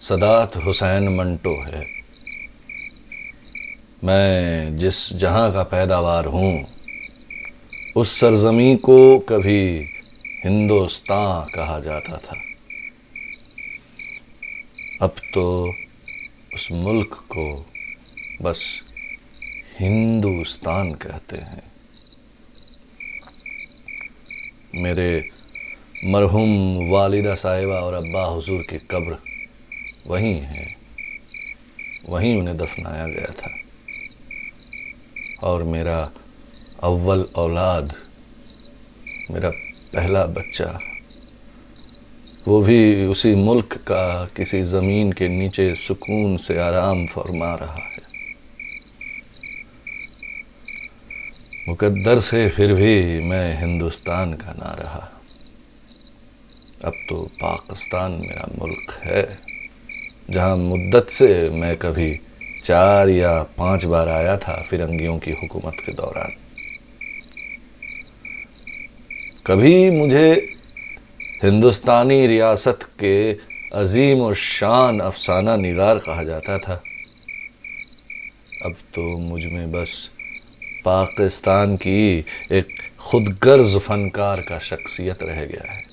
सदात हुसैन मंटो है। मैं जिस जहां का पैदावार हूँ उस सरजमी को कभी हिंदुस्तान कहा जाता था। अब तो उस मुल्क को बस हिंदुस्तान कहते हैं। मेरे मरहूम वालिदा साहिबा और अब्बा हुजूर की कब्र वहीं है, वहीं उन्हें दफनाया गया था। और मेरा अव्वल औलाद, मेरा पहला बच्चा, वो भी उसी मुल्क का किसी ज़मीन के नीचे सुकून से आराम फरमा रहा है। मुकद्दर से फिर भी मैं हिंदुस्तान का ना रहा। अब तो पाकिस्तान मेरा मुल्क है, जहाँ मुद्दत से मैं कभी 4 या 5 बार आया था फिरंगियों की हुकूमत के दौरान। कभी मुझे हिंदुस्तानी रियासत के अजीम और शान अफसाना निगार कहा जाता था। अब तो मुझ में बस पाकिस्तान की एक खुदगर्ज फनकार का शख्सियत रह गया है।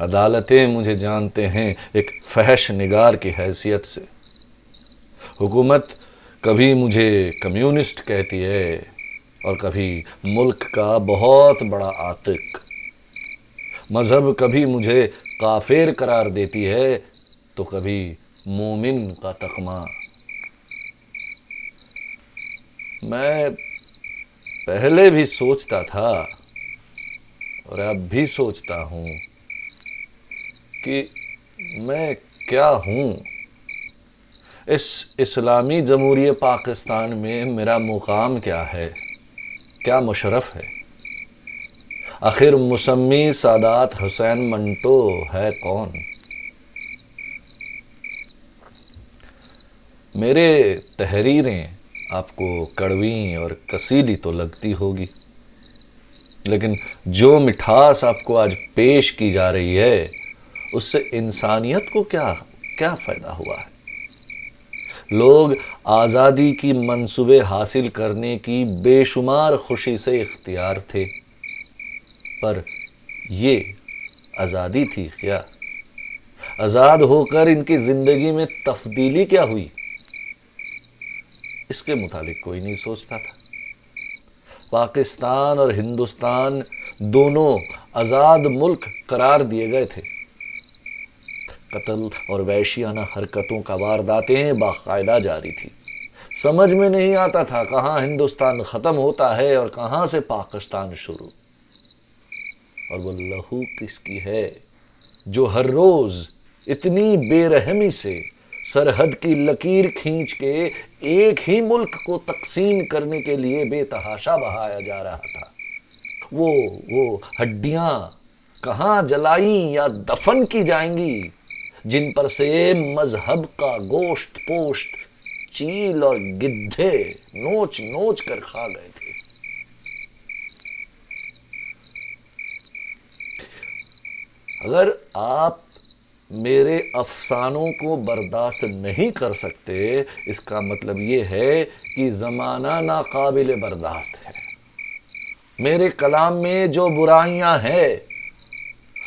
अदालतें मुझे जानते हैं एक फहश निगार की हैसियत से। हुकूमत कभी मुझे कम्युनिस्ट कहती है और कभी मुल्क का बहुत बड़ा आतिक। मजहब कभी मुझे काफिर करार देती है तो कभी मोमिन का तकमा। मैं पहले भी सोचता था और अब भी सोचता हूँ कि मैं क्या हूँ। इस इस्लामी जमहूरियत पाकिस्तान में मेरा मुकाम क्या है, क्या मुशर्रफ है। आखिर मुसम्मी सादात हुसैन मंटो है कौन। मेरे तहरीरें आपको कड़वी और कसीली तो लगती होगी, लेकिन जो मिठास आपको आज पेश की जा रही है उससे इंसानियत को क्या क्या फ़ायदा हुआ है। लोग आज़ादी की मंसूबे हासिल करने की बेशुमार खुशी से इख्तियार थे, पर ये आज़ादी थी क्या। आज़ाद होकर इनकी ज़िंदगी में तब्दीली क्या हुई, इसके मुतालिक कोई नहीं सोचता था। पाकिस्तान और हिंदुस्तान दोनों आज़ाद मुल्क करार दिए गए थे। कत्ल और वहशियाना हरकतों का वारदातें बाकायदा जारी थी। समझ में नहीं आता था कहाँ हिंदुस्तान ख़त्म होता है और कहाँ से पाकिस्तान शुरू। और वो लहू किसकी है जो हर रोज़ इतनी बेरहमी से सरहद की लकीर खींच के एक ही मुल्क को तकसीम करने के लिए बेतहाशा बहाया जा रहा था। वो हड्डियां कहाँ जलाई या दफन की जाएंगी जिन पर से मजहब का गोश्त पोश्त चील और गिद्धे नोच नोच कर खा गए थे। अगर आप मेरे अफसानों को बर्दाश्त नहीं कर सकते, इसका मतलब ये है कि ज़माना नाकाबिल बर्दाश्त है। मेरे कलाम में जो बुराइयां हैं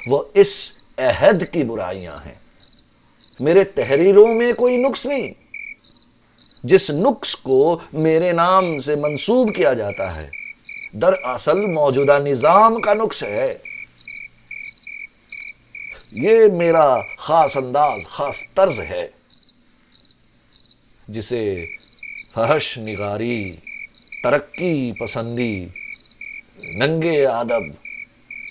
वो इस अहद की बुराइयां हैं। मेरे तहरीरों में कोई नुक्स नहीं। जिस नुक्स को मेरे नाम से मंसूब किया जाता है दरअसल मौजूदा निज़ाम का नुक्स है। ये मेरा खास अंदाज, खास तर्ज है जिसे फहश निगारी, तरक्की पसंदी, नंगे आदब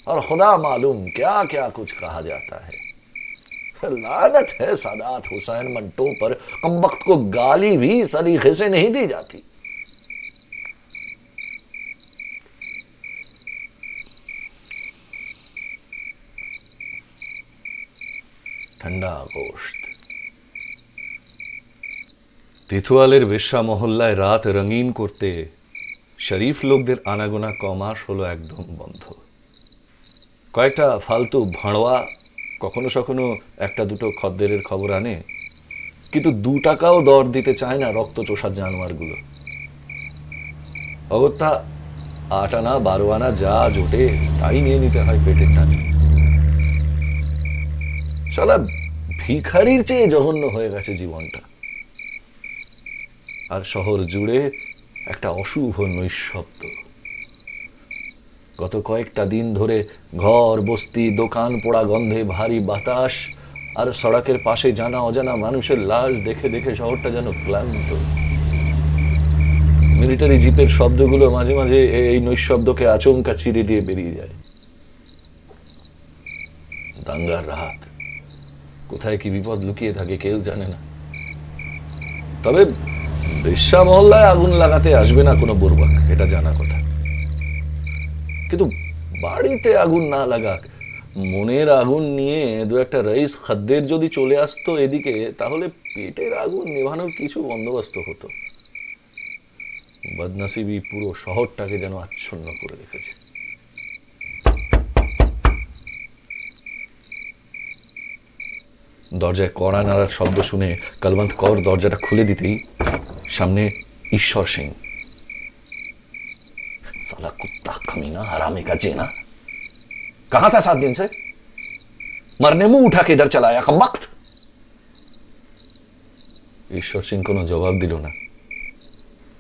और खुदा मालूम क्या क्या कुछ कहा जाता है। लानत है सादात हुसैन मंटो पर, कमबख्त को गाली भी सलीखे से नहीं दी जाती। ठंडा गोश्त তিতুয়ালের বেশ্যা মহল্লায় রাত রঙিন করতে শরীফ লোকদের আনাগোনা কমাস হলো একদম বন্ধ। কয়েকটা ফালতু ভাঁড়োয়া কখনো কখনো একটা দুটো খদ্দেরের খবর আনে, কিন্তু 2 টাকাও দর দিতে চায় না রক্তচোষা জানোয়ারগুলো। অগত্যা 8 আনা 12 আনা যা জোটে তাই নিয়ে নিতে হয় পেটের টানে। শালা ভিখারির চেয়ে জঘন্য হয়ে গেছে জীবনটা। আর শহর জুড়ে একটা অশুভ নৈঃশব্দ। গত কয়েকটা দিন ধরে ঘর বস্তি দোকান পোড়া গন্ধে ভারী বাতাস আর সড়কের পাশে জানা অজানা মানুষের লাশ দেখে দেখে শহরটা যেন ক্লান্ত। মিলিটারি জিপের শব্দগুলো মাঝে মাঝে এই নৈঃশব্দকে আচমকা চিরে দিয়ে বেরিয়ে যায়। দাঙ্গার রাত, কোথায় কি বিপদ লুকিয়ে থাকে কেউ জানে না। তবে বেশ্যা মহল্লায় আগুন লাগাতে আসবে না কোনো বুড়বাক, এটা জানা কথা। কিন্তু বাড়িতে আগুন না লাগাক, মনের আগুন নিয়ে 2-1টা রইস খদ্দের যদি চলে আসতো এদিকে, তাহলে পেটের আগুন নেভানোর কিছু বন্দোবস্ত হতো। বদনসিবি পুরো শহরটাকে যেন আচ্ছন্ন করে রেখেছে। দরজায় কড়া নাড়ার শব্দ শুনে কলবন্ত কৌর দরজাটা খুলে দিতেই সামনে ঈশ্বর সিং। साला कुत्ता कमीना हरामी का जेना, कहां था 7 दिन से? मरने मुंह उठा के इधर चला आया कमबख्त। ঈশ্বর সিং কোনো জবাব দিল না,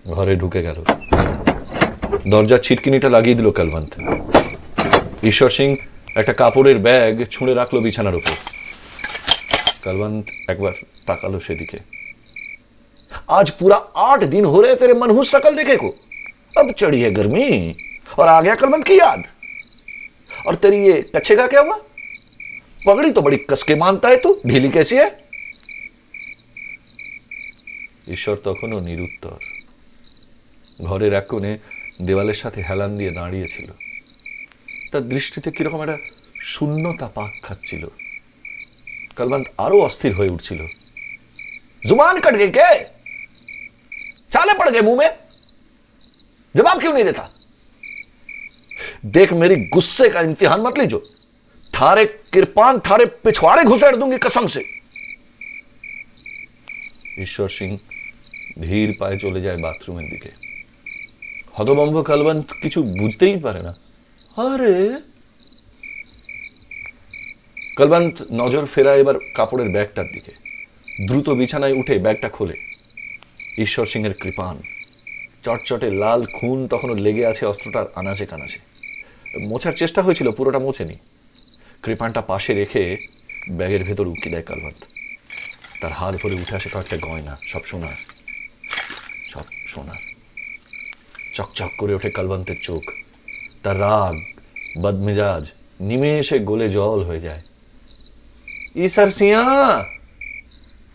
ঘরে ঢুকে গেল। দরজার ছিটকিনিটা লাগিয়ে দিল কলবন্ত। ঈশ্বর সিং একটা কাপড়ের ব্যাগ ছুঁড়ে রাখলো বিছানার উপর। कलवंत एक बार ताकालो सेदिके। आज पूरा 8 दिन हो रहे तेरे मनहूस शकल देखे को, अब चढ़ी है गर्मी और आ गया कलवंत की याद। और तेरी ये कच्छे का क्या हुआ? पगड़ी तो बड़ी कसके मानता है तू, ढीली कैसी है? ঈশ্বর তখনও নিরুত্তর। ঘরের এক কোণে দেওয়ালের সাথে হেলান দিয়ে দাঁড়িয়েছিল। তার দৃষ্টিতে কিরকম একটা শূন্যতা পাক খাচ্ছিল। कलवंत आरो अस्थिर हो उठছিল। जुबान कट गई क्या? छाले पड़ गए मुंह में? जवाब क्यों नहीं देता? देख मेरी गुस्से का इम्तिहान मत लीजो, थारे कृपान थारे पिछवाड़े घुसेड़ दूंगी कसम से। ঈশ্বর সিং ধীর পায়ে চলে যায় বাথরুমের দিকে। হতভম্ব কলবন্ত কিছু বুঝতেই পারে না। আরে কলবন্ত নজর ফেরায় এবার কাপড়ের ব্যাগটার দিকে। দ্রুত বিছানায় উঠে ব্যাগটা খোলে। ঈশ্বর সিং এর কৃপান, চটচটে লাল খুন তখনও লেগে আছে অস্ত্রটার আনাচে কানাচে। মোছার চেষ্টা হয়েছিল, পুরোটা মোছেনি। কৃপানটা পাশে রেখে ব্যাগের ভেতর উকি দেয় কলবন্ত। তার হাত ভরে উঠে আসে কয়েকটা গয়না, সব সোনার, সব সোনার। চকচক করে ওঠে কলবন্তের চোখ। তার রাগ বদমেজাজ নিমেষে গলে জল হয়ে যায়। ये सरसियां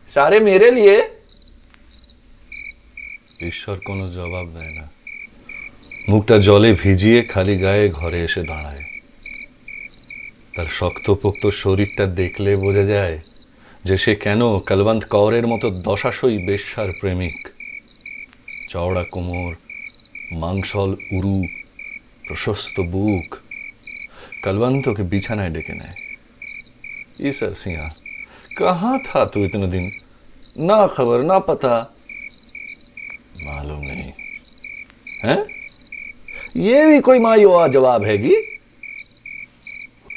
सारे मेरे लिए। ঈশ্বর কোনো জবাব দেয় না। মুখটা জলে ভিজিয়ে খালি গায়ে ঘরে এসে দাঁড়ায়। তার শক্তপোক্ত শরীরটা দেখলে বোঝা যায় যে সে কেন কলবন্ত কৌরের মতো দশাশয়ী বেশ্যার প্রেমিক। চওড়া কোমর, মাংসল উরু, প্রশস্ত বুক। कलवंत के बिछानाয় ডেকে নেয়। ये सरसियां, कहाँ था तू इतने दिन? ना खबर ना पता। मालूम नहीं है? ये भी कोई मायूआ जवाब हैगी?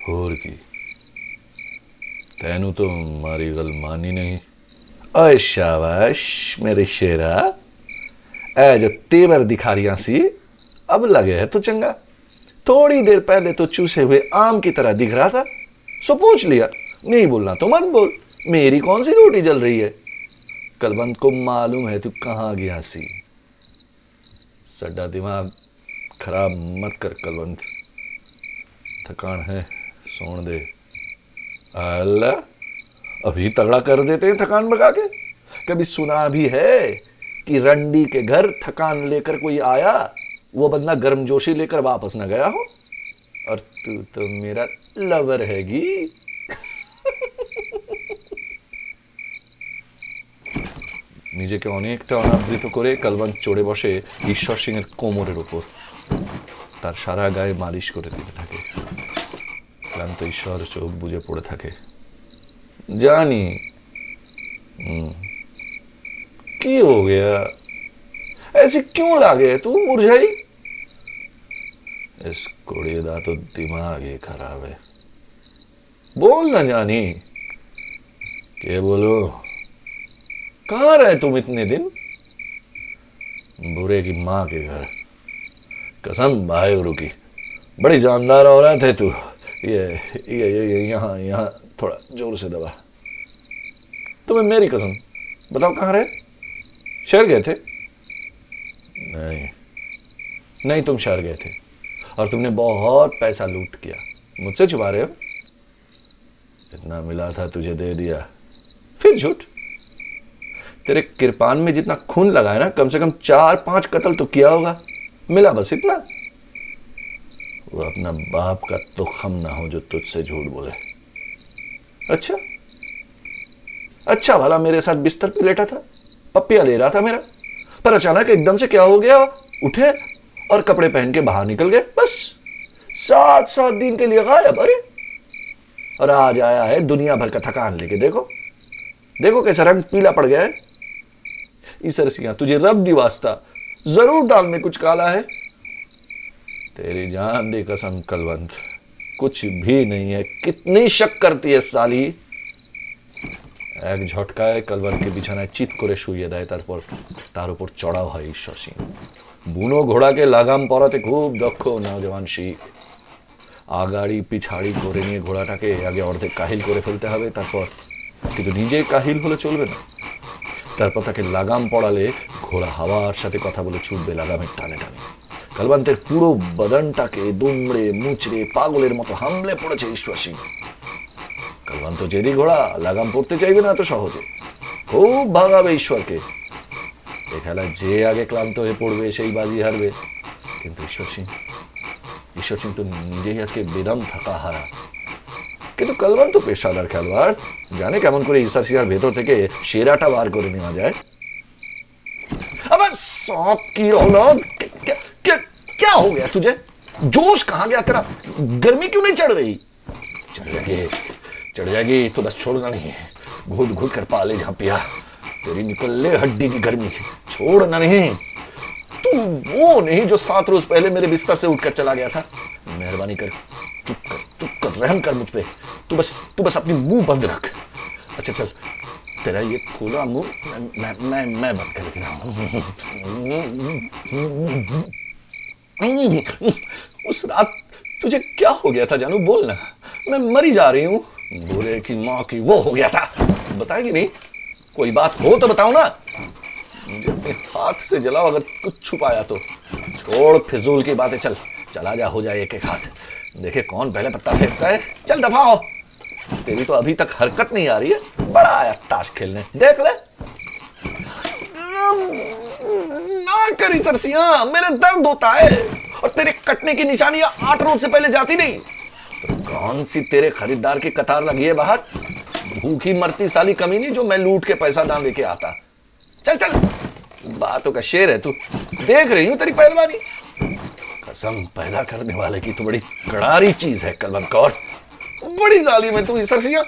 और की तेनू तो मारी गल मानी नहीं। ओए शाबाश मेरे शेरा, ऐ जो तेवर दिखा रिया सी, अब लगे है तो चंगा। थोड़ी देर पहले तो चूसे हुए आम की तरह दिख रहा था, सो पूछ लिया। नहीं बोलना तो मत बोल, मेरी कौन सी रोटी जल रही है? कलबंत को मालूम है तू कहां गया सी। सड्डा दिमाग खराब मत कर कलबंत, थकान है, सोन दे। अल्लाह, अभी तगड़ा कर देते हैं थकान भगा के। कभी सुना भी है कि रंडी के घर थकान लेकर कोई आया, वो बंदा गर्मजोशी लेकर वापस न गया हो? और तू तो मेरा लवर हैगी। নিজেকে অনেকটা অনাবৃত করে কলবন্ত চড়ে বসে ঈশ্বর সিং এর কোমরের উপর। তার সারা গায়ে মালিশ করে দিতে থাকে। ক্লান্ত ঈশ্বর চোখ বুজে পড়ে থাকে। জানি। কি हो गया? ऐसी क्यों लागे तू मुरझाई? इस कुड़ी दा तो दिमाग ही खराब है। बोल ना जानी। के बोलो? कहाँ रहे तुम इतने दिन? बुरे की माँ के घर। कसम वाहेगुरु की, बड़ी जानदार औरत है तू। ये यहाँ यहाँ थोड़ा जोर से दबा। तुम्हें मेरी कसम, बताओ कहाँ रहे? शहर गए थे? नहीं नहीं, तुम शहर गए थे और तुमने बहुत पैसा लूट किया। मुझसे छुपा रहे हो? जितना मिला था तुझे दे दिया, फिर झूठ। तेरे किरपान में जितना खून लगा है ना, कम से कम 4-5 कत्ल तो किया होगा। मिला बस इतना। वो अपना बाप का तुखम ना हो जो तुझसे झूठ बोले। अच्छा अच्छा, भला मेरे साथ बिस्तर पे लेटा था, पप्पिया ले रहा था मेरा, पर अचानक एकदम से क्या हो गया? उठे और कपड़े पहन के बाहर निकल गए, बस 7-7 दिन के लिए गायब। अरे, और आज आया है दुनिया भर का थकान लेके। देखो देखो कैसा रंग पीला पड़ गया है। ईसर सिंह, तुझे रब दी वास्ता, जरूर दाल में कुछ काला है। तेरी जान दी कसम कलवंत, कुछ भी नहीं है। कितनी शक करती है साली। এক ঝটকায় কলবন্তকে বিছানায় চিৎ করে শুইয়ে দেয়। তার উপর চড়াও হয় ঈশ্বর সিং। বুনো ঘোড়াকে লাগাম পরাতে খুব দক্ষ নওজওয়ান শিখ। আগাড়ি পিছাড়ি করে নিয়ে ঘোড়াটাকে আগে অর্ধেক কাহিল করে ফেলতে হবে, তারপর কিন্তু নিজে কাহিল হলে চলবে না। তারপর তাকে লাগাম পড়ালে ঘোড়া হাওয়ার সাথে কথা বলে ছুটবে লাগামের টানে টানে। কলবন্তের পুরো বদনটাকে দুমড়ে মুচড়ে পাগলের মতো হামলে পড়েছে ঈশ্বর সিং। কলবন্ত জেদি ঘোড়া, লাগাম পড়তে চাইবে না এত সহজে, খুব ভাগাবে ঈশ্বরকে। এ খেলায় যে আগে ক্লান্ত হয়ে পড়বে সেই বাজি হারবে। কিন্তু ঈশ্বর সিং তো নিজেই আজকে বেদম থাকা হারা। কিন্তু কলবন্ত পেশাদার খেলোয়াড়, জানে কেমন করে ঈশ্বর সিংহের ভেতর থেকে সেরাটা বার করে নেওয়া যায়। अबे सांप की औलाद, क्या हो गया तुझे? जोश कहाँ गया तेरा? गर्मी क्यों नहीं चढ़ रही? चढ़ जाएगी तो बस छोड़ना नहीं। घुट घुट कर पाले जहाँ पिया, तेरी निकलने हड्डी की गर्मी छोड़ना नहीं। तू वो नहीं जो 7 रोज पहले मेरे बिस्तर से उठकर चला गया था। मेहरबानी कर, तू कर रहम कर मुझ पे। तू बस अपनी मुंह बंद रख। अच्छा चल, तेरा ये खुला मुंह मैं बंद कर देता हूँ। उस रात तुझे क्या हो गया था जानू? बोल ना, मैं मरी जा रही हूँ। बुरे की माँ की वो हो गया था, बताएगी नहीं? कोई बात हो तो बताओ ना। मुझे अपने हाथ से जलाओ अगर कुछ छुपाया तो। छोड़ फिजूल की बातें, चल चला जा, हो जाए एक एक हाथ, देखे कौन पहले पत्ता फेंकता है। चल दफा हो, तेरी तो अभी तक हरकत नहीं आ रही है। बड़ा आया ताश खेलने, देख ले। ना करी सरसिया, मेरे दर्द होता है और तेरे कटने की निशानियां 8 रोज से पहले जाती नहीं। तो कौन सी तेरे खरीदार की कतार लगी है बाहर? भूखी मरती साली कमीनी जो मैं लूट के पैसा ना लेके आता। चल चल, बातों का शेर है तू, देख रही हूं तेरी पहलवानी। कसम पैदा करने वाले की तो बड़ी कड़ारी चीज है कलवंत कौर। बड़ी जालिम है तू सरसिया।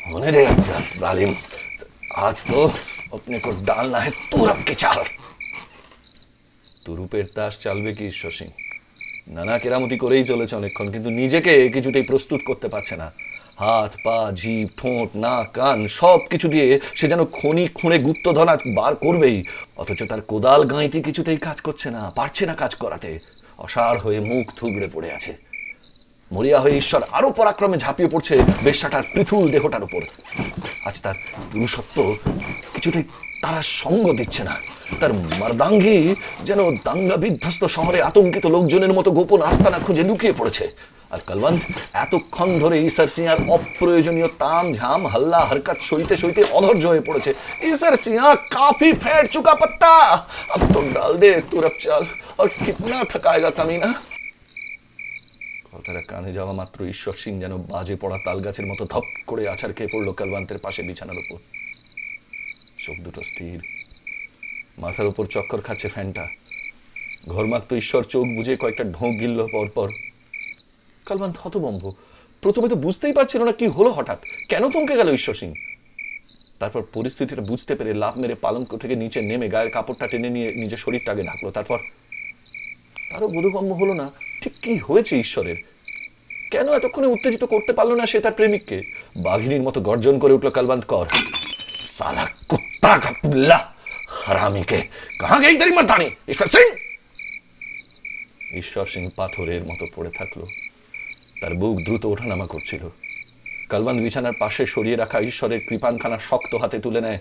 होने दे जालिम, आज तो अपने को डालना है तुरप की चाल। তুরুপের তাস চালবে কি ঈশ্বর সিং? নানা কেরামতি করেই চলেছে অনেকক্ষণ, কিন্তু নিজেকে কিছুতেই প্রস্তুত করতে পারছে না। হাত পা জিভ ঠোঁট নাক কান সব কিছু দিয়ে সে যেন খনি খুঁড়ে গুপ্তধন বার করবেই, অথচ তার কোদাল গাঁইতি কিছুতেই কাজ করছে না, পারছে না কাজ করাতে। অসাড় হয়ে মুখ থুবড়ে পড়ে আছে। মরিয়া হয়ে ঈশ্বর আরো পরাক্রমে ঝাঁপিয়ে পড়ছে বেশ্যাটার পৃথুল দেহটার উপর। আজ তার পুরুষত্ব কিছুতেই তারা সঙ্গ দিচ্ছে না। তার মারদাঙ্গি যেন দাঙ্গা বিধ্বস্ত শহরে আতঙ্কিত লোকজনের মতো গোপন আস্তানা খুঁজে লুকিয়ে পড়েছে। আর কলবন্ত এতক্ষণ ধরে ঈশ্বর সিংহার অপ্রয়োজনীয় তাম ঝাম হল্লা হরকত সইতে সইতে অধৈর্য হয়ে পড়েছে। ঈশ্বর সিংহ কাফি ফেট চুকা পত্তা, अब तो डाल दे तुरप चाल, और कितना थकाएगा कमीना। কথাটা কানে যাওয়া মাত্র ঈশ্বর সিং যেন বাজে পড়া তাল গাছের মতো ধপ করে আছাড় খেয়ে পড়লো কলবন্তের পাশে বিছানার উপর। চোখ দুটো স্থির, মাথার উপর চক্কর খাচ্ছে ফ্যানটা। ঘরমাক্ত ঈশ্বর চোখ বুঝে কয়েকটা ঢোক গিলল পরপর। কলবন্ত হতভম্ব, প্রথমে তো বুঝতেই পারছিল না কি হলো, হঠাৎ কেন থমকে গেল ঈশ্বর সিং। তারপর পরিস্থিতিটা বুঝতে পেরে লাফ মেরে পালঙ্ক থেকে নিচে নেমে গায়ের কাপড়টা টেনে নিয়ে নিজের শরীরটাকে ঢাকলো। তারপর তারও বোধগম্য হলো না ঠিক কি হয়েছে ঈশ্বরের, কেন এতক্ষণে উত্তেজিত করতে পারলো না সে তার প্রেমিককে। বাঘিনীর মতো গর্জন করে উঠল কলবন্ত কৌর, साला कुत्ता का पिल्ला, हरामी के कहां गई तेरी मर्दानी ईश्वर सिंह। ঈশ্বর সিং পাথরের মতো পড়ে থাকলো, তার বুক দ্রুত ওঠানামা করছিল। কলবন্ত বিছানার পাশে সরিয়ে রাখা ঈশ্বরের কৃপানখানা শক্ত হাতে তুলে নেয়,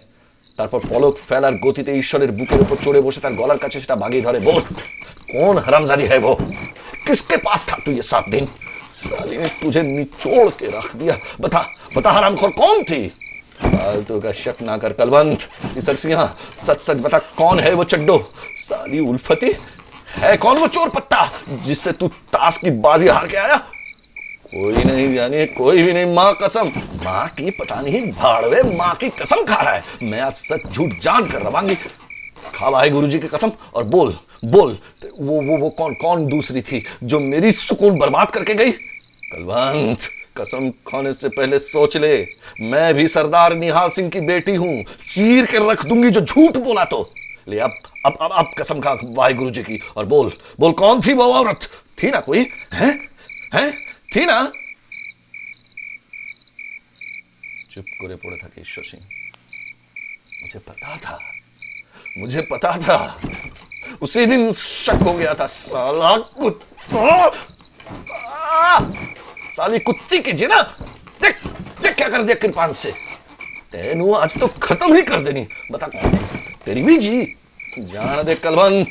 তারপর পলক ফেলার গতিতে ঈশ্বরের বুকের উপর চড়ে বসে তার গলার কাছে সেটা বাগিয়ে ধরে। बोल कौन हरामजादी है वो, किसके पास था तू ये 7 दिन, साली ने तुझे निचोड़ के रख दिया, बता बता हरामखोर कौन थी। फालतू का शक ना कर कलवंत, ईसर सिंह सच सच बता कौन है वो चड्डो, साली उल्फती है कौन वो चोर पत्ता जिससे तू ताश की बाजी हार के आया। कोई नहीं जाने, कोई भी नहीं, माँ कसम, माँ की पता नहीं भाड़वे माँ की कसम खा रहा है। मैं आज सच झूठ जान कर रवांगी, खा भाई गुरुजी की कसम और बोल बोल वो कौन कौन दूसरी थी जो मेरी सुकून बर्बाद करके गई। कलवंत कसम खाने से पहले सोच ले, मैं भी सरदार निहाल सिंह की बेटी हूं, चीर के रख दूंगी जो झूठ बोला तो। ले अब कसम खा वाहे गुरु जी की और बोल बोल कौन थी वो औरत, थी ना कोई, हैं थी ना। चुप करे पड़े থাকে ঈশ্বর সিং। मुझे पता था उसी दिन शक हो गया था। साला कुत्ता, साली कुत्ती की जी ना, देख देख क्या कर दिया कृपान से, तेनू आज तो खत्म ही कर देनी। बता कौन थी तेरी भी जी, जान दे कलवंत,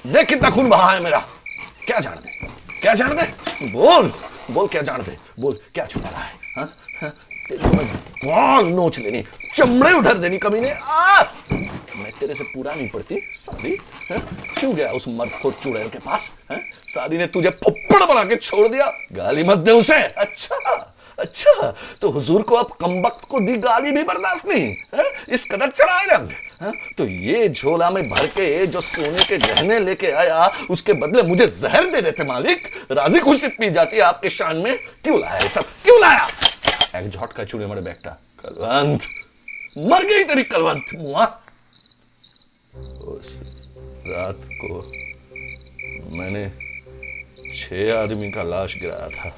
देख कितना खून बहा है मेरा, क्या जान दे, क्या जान दे, बोल बोल क्या जान दे, बोल क्या छुपा रहा है। हाँ तेरी तो मैं बाल नोच लेनी, चमड़े उधर देनी कमीने। मैं तेरे से पूरा नहीं पड़ती साली, क्यों गया उस मर्दखोर चुड़ैल के पास, साली ने तुझे फप्पड़ बना के छोड़ दिया, गाली मत दे उसे। अच्छा अच्छा, तो हुजूर को अब कमबख्त को दी गाली भी बर्दाश्त नहीं, इस कदर चढ़ाए रंग। तो ये झोला में भर के जो सोने के गहने लेके आया, उसके बदले मुझे जहर दे देते मालिक, राजी खुशी पी जाती है आपके शान में, क्यों लाया ये सब, क्यों लाया। एक झटका चुड़े मरे बैठा। कलवंत मर गई तेरी कलवंत मुआ। उस रात को मैंने 6 आदमी का लाश गिराया था,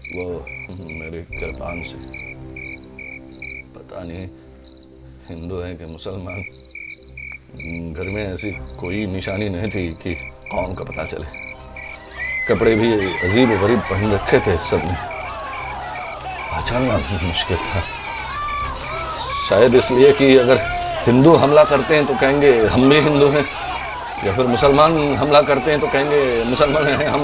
वो मेरे कृपान से। पता नहीं हिंदू है कि मुसलमान, घर में ऐसी कोई निशानी नहीं थी कि कौन का पता चले। कपड़े भी अजीब गरीब पहन रखे थे सबने, पहचानना मुश्किल था। शायद इसलिए कि अगर हिंदू हमला करते हैं तो कहेंगे हम भी हिंदू हैं, या फिर मुसलमान हमला करते हैं तो कहेंगे मुसलमान हैं हम।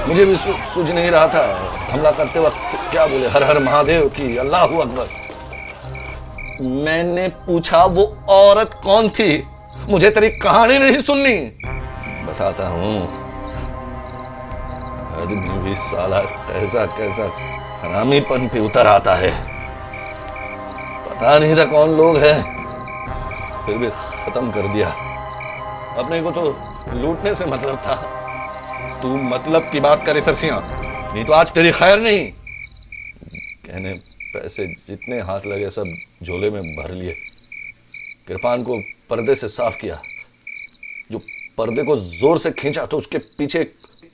मुझे भी सूझ नहीं रहा था हमला करते वक्त क्या बोले, हर हर महादेव की अल्लाहू अकबर। मैंने पूछा वो औरत कौन थी, मुझे तेरी कहानी नहीं सुननी। बताता हूं, आदमी भी साला कैसा कैसा हरामीपन पे उतर आता है, पता नहीं था कौन लोग हैं, फिर भी खत्म कर दिया। अपने को तो लूटने से मतलब था, तू मतलब की बात करे सरसिया, नहीं तो आज तेरी खैर नहीं। कहने पैसे जितने हाथ लगे सब झोले में भर लिए, कृपान को पर्दे से साफ किया, जो पर्दे को जोर से खींचा तो उसके पीछे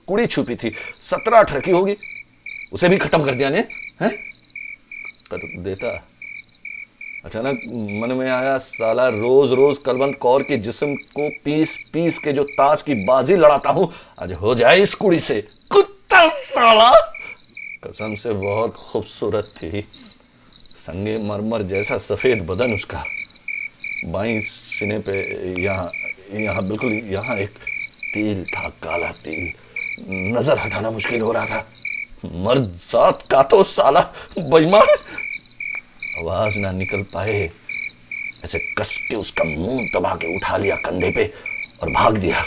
कुड़ी छुपी थी, 17-18 की होगी, उसे भी खत्म कर दिया ने, हैं? कर देता। अचानक मन में आया, साला रोज रोज कलवंत कौर के जिस्म को पीस पीस के जो ताश की बाजी लड़ाता हूं, आज हो जाए इस कुड़ी से। कुत्ता साला, कसम से बहुत खूबसूरत थी, संगे मरमर जैसा सफेद बदन उसका, बाईं सीने पे यहाँ बिल्कुल यहाँ एक तिल था, काला तिल, नजर हटाना मुश्किल हो रहा था। मर्द जात का तो साला बेईमान, आवाज ना निकल पाए, ऐसे कस के उसका मुंह दबा के उठा लिया कंधे पे और भाग दिया।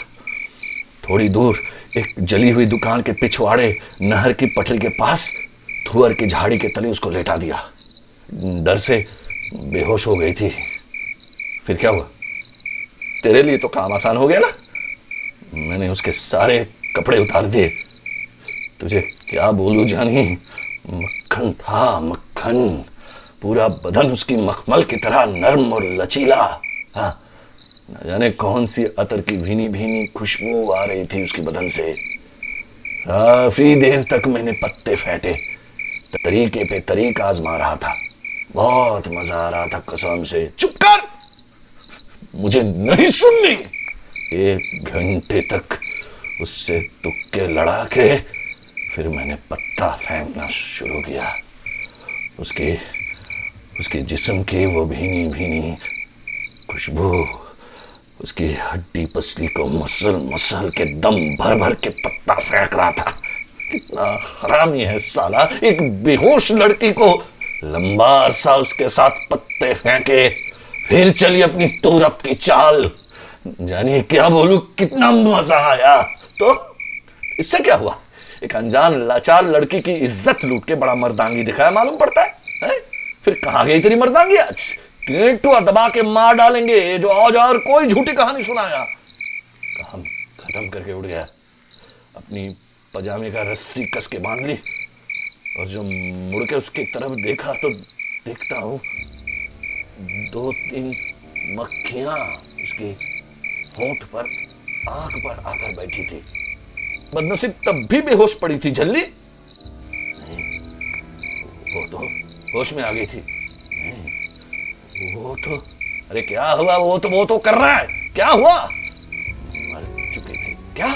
थोड़ी दूर एक जली हुई दुकान के पिछवाड़े नहर की पटरी के पास थुअर की झाड़ी के तले उसको लेटा दिया। डर से बेहोश हो गई थी। फिर क्या हुआ, तेरे लिए तो काम आसान हो गया ना। मैंने उसके सारे कपड़े उतार दिए, तुझे क्या बोलूं जानी, मक्खन था मक्खन, पूरा बदन उसकी मखमल की तरह नर्म और लचीला। हाँ, न जाने कौन सी अतर की भीनी भीनी खुशबू आ रही थी उसके बदन से। काफी देर तक मैंने पत्ते फेंटे, तरीके पे तरीका आजमा रहा था। बहुत मजा आ रहा था कसम से। चुप कर, मुझे नहीं सुननी। 1 घंटे तक उससे तुक्के लड़ा के फिर मैंने पत्ता फेंकना शुरू किया। उसके उसके जिस्म की वो भीनी भीनी खुशबू, उसकी हड्डी पसली को मसल मसल के दम भर भर के पत्ता फेंक रहा था। कितना हरामी है साला, एक बेहोश लड़की को लंबा अरसा उसके साथ पत्ते फेंके, फिर चली अपनी तोरप की चाल। जानिए क्या बोलूं, कितना मजा आया। तो इससे क्या हुआ, एक अनजान लाचार लड़की की इज्जत लूट के बड़ा मर्दांगी दिखाया मालूम पड़ता है? फिर कहां गई तेरी मर्दांगी आज? टेटुआ दबा के मार डालेंगे जो आज और कोई झूठी कहानी सुनाया। काम खत्म करके उड़ गया, अपनी पजामे का रस्सी कस के बांध ली, और जो मुड़ के उसकी तरफ देखा तो देखता हूं 2-3 मक्खियां उसके होंठ पर, आंख पर आकर बैठी थी। बदनसीब तब भी बेहोश पड़ी थी झल्ली। नहीं, वो तो होश में आ गई थी। नहीं, वो तो, अरे क्या हुआ, वो तो कर रहा है। क्या हुआ? मर चुकी थी। क्या?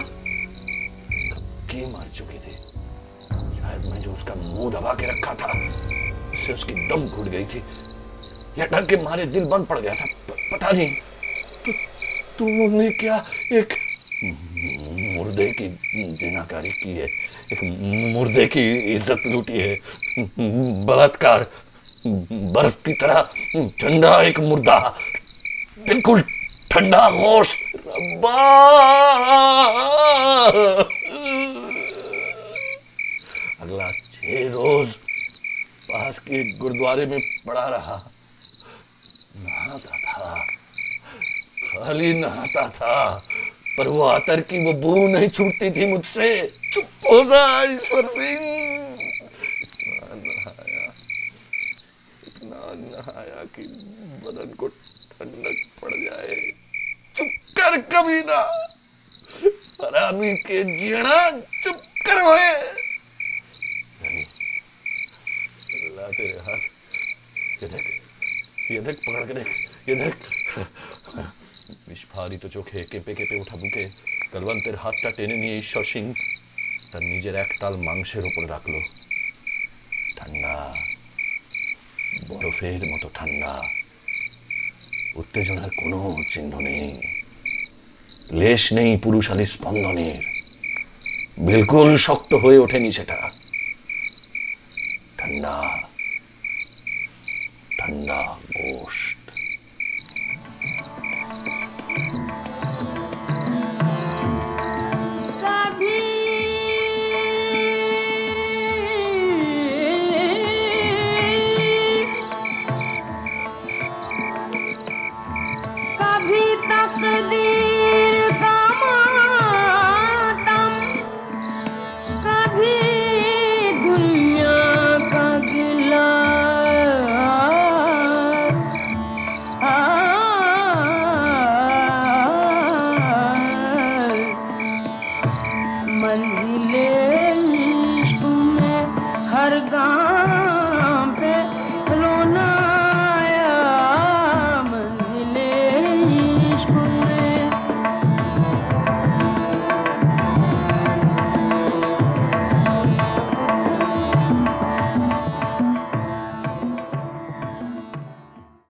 की मर चुकी थी। शायद मैं जो उसका मुंह दबा के रखा था उससे उसकी दम घुट गई थी, या डर के मारे दिल बंद पड़ गया था, पता नहीं। तुमने क्या एक मुर्दे की जिनाकारी की है, एक मुर्दे की इज्जत लूटी है। बलात्कार, बर्फ की तरह ठंडा एक मुर्दा, बिल्कुल ठंडा गोश्त। रब्बा, अगला 6 रोज पास के गुरुद्वारे में पड़ा रहा, नहाता था, खाली नहाता था, पर वो आतर की वो बू नहीं छूटती थी मुझसे। चुप हो जा ईश्वर सिंह। इतना नहाया कि बदन को ठंडक पड़ जाए। चुप कर कभी ना, हरामी के जीना, चुप कर होए। ला तेरे हाथ, ये देख पकड़ के देख, ये देख। विषभारी तो चोखे केंपे केंपे उठा বুকে কলবন্তের হাতটা টেনে নিয়ে ঈশ্বর সিং তার নিজের একতাল মাংসের উপর রাখলো। ঠান্ডা, বরফের মতো ঠান্ডা, উত্তেজনার কোনো চিহ্ন নেই, লেশ নেই পুরুষালী স্পন্দনের, বিলকুল শক্ত হয়ে ওঠেনি সেটা। ঠান্ডা ঠান্ডা গোশত। रोना आया मंजिले इश्क में।